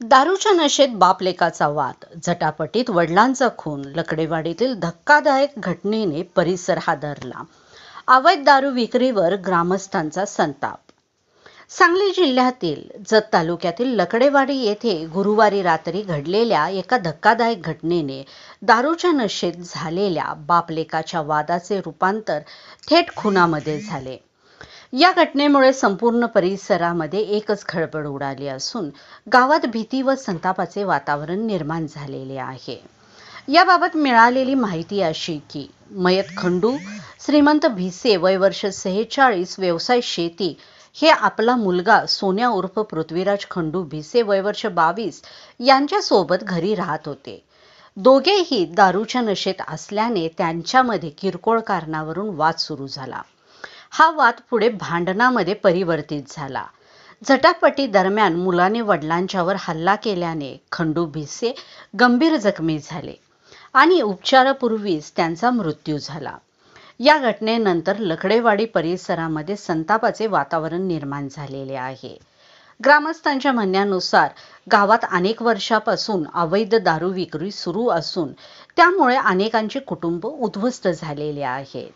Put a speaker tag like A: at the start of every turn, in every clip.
A: दारूच्या नशेत बाप लेकाचा वाद, झटापटीत वडिलांचा खून, लकडेवाडीतील धक्कादायक घटनेने परिसर हादरला. अवैध दारू विक्रीवर ग्रामस्थांचा संताप. सांगली जिल्ह्यातील जत तालुक्यातील लकडेवाडी येथे गुरुवारी रात्री घडलेल्या एका धक्कादायक घटनेने दारूच्या नशेत झालेल्या बाप लेकाच्या वादाचे रूपांतर थेट खुनामध्ये झाले. या घटनेमुळे संपूर्ण परिसरामध्ये एकच खळबळ उडाली असून गावात भीती व संतापाचे वातावरण निर्माण झालेले आहे. याबाबत मिळालेली माहिती अशी की मयत खंडू श्रीमंत भिसे वय वर्ष 46, व्यवसाय शेती, हे आपला मुलगा सोन्या उर्फ पृथ्वीराज खंडू भिसे वय वर्ष 22 यांच्यासोबत घरी राहत होते. दोघेही दारूच्या नशेत असल्याने त्यांच्यामध्ये किरकोळ कारणावरून वाद सुरू झाला. हा वाद पुढे भांडणामध्ये परिवर्तित झाला. झटापटी दरम्यान मुलाने वडिलांच्यावर हल्ला केल्याने खंडू भिसे गंभीर जखमी झाले आणि उपचारापूर्वीच त्यांचा मृत्यू झाला. या घटनेनंतर लकडेवाडी परिसरामध्ये संतापाचे वातावरण निर्माण झालेले आहे. ग्रामस्थांच्या म्हणण्यानुसार गावात अनेक वर्षापासून अवैध दारू विक्री सुरू असून त्यामुळे अनेकांचे कुटुंब उद्ध्वस्त झालेले आहेत.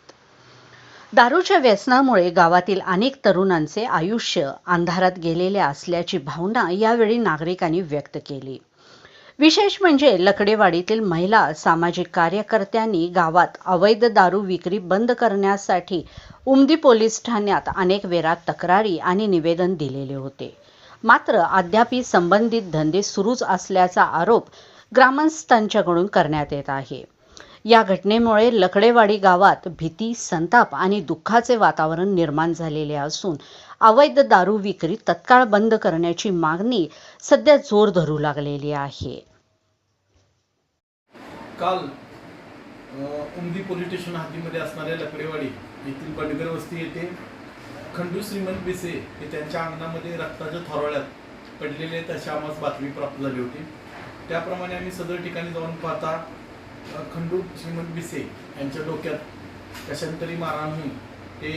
A: दारूच्या व्यसनामुळे गावातील अनेक तरुणांचे आयुष्य अंधारात गेलेले असल्याची भावना यावेळी नागरिकांनी व्यक्त केली. विशेष म्हणजे लकडेवाडीतील महिला सामाजिक कार्यकर्त्यांनी गावात अवैध दारू विक्री बंद करण्यासाठी उमदी पोलीस ठाण्यात अनेक वेळा तक्रारी आणि निवेदन दिलेले होते. मात्र अद्याप संबंधित धंदे सुरूच असल्याचा आरोप ग्रामस्थांच्याकडून करण्यात येत आहे. या घटनेमुळे लकडेवाडी गावात भीती, संताप आणि दुःखाचे वातावरण निर्माण झालेले असून अवैध दारू विक्री तत्काळ बंद करण्याची मागणी सध्या जोर धरू लागलेली आहे.
B: काल उमदी पोलीस स्टेशन हद्दीमध्ये असणाऱ्या लकडेवाडी येथील बंडगर वस्ती येथे खंडू श्रीमंत भिसे हे त्यांच्या अंगणामध्ये रक्ताच्या थरोळ्यात पडलेले तशी आम्हाला बातमी प्राप्त झाली होती. त्याप्रमाणे आम्ही सदर ठिकाणी जाऊन पाहता खंडू श्रीमंत भिसे यांच्या डोक्यात कशांतरी मारहाण होऊन ते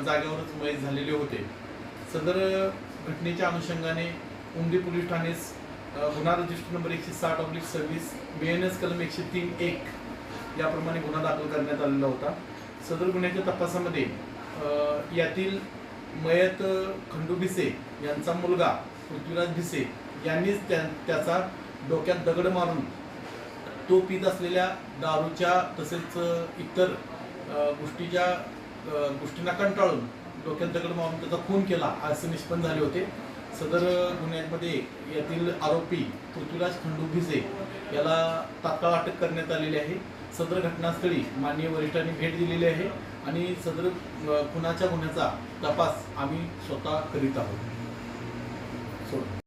B: जागेवरच मयत झालेले होते. सदर घटनेच्या अनुषंगाने उमदी पोलीस ठाणेस गुन्हा रजिस्टर नंबर 160/26 BNS कलम 103(1) याप्रमाणे गुन्हा दाखल करण्यात आलेला होता. सदर गुन्ह्याच्या तपासामध्ये यातील मयत खंडू भिसे यांचा मुलगा पृथ्वीराज भिसे यांनीच त्याचा डोक्यात दगड मारून तो पीत असलेल्या दारूच्या तसेच इतर गोष्टींना कंटाळून डोक्यात दगड मारून त्याचा खून केला असे निष्पन्न झाले होते. सदर गुन्ह्यामध्ये यातील आरोपी पृथ्वीराज खंडू भिसे याला तात्काळ अटक करण्यात आलेली आहे. सदर घटनास्थळी माननीय वरिष्ठांनी भेट दिलेली आहे आणि सदर खुनाच्या गुन्ह्याचा तपास आम्ही स्वतः करीत आहोत.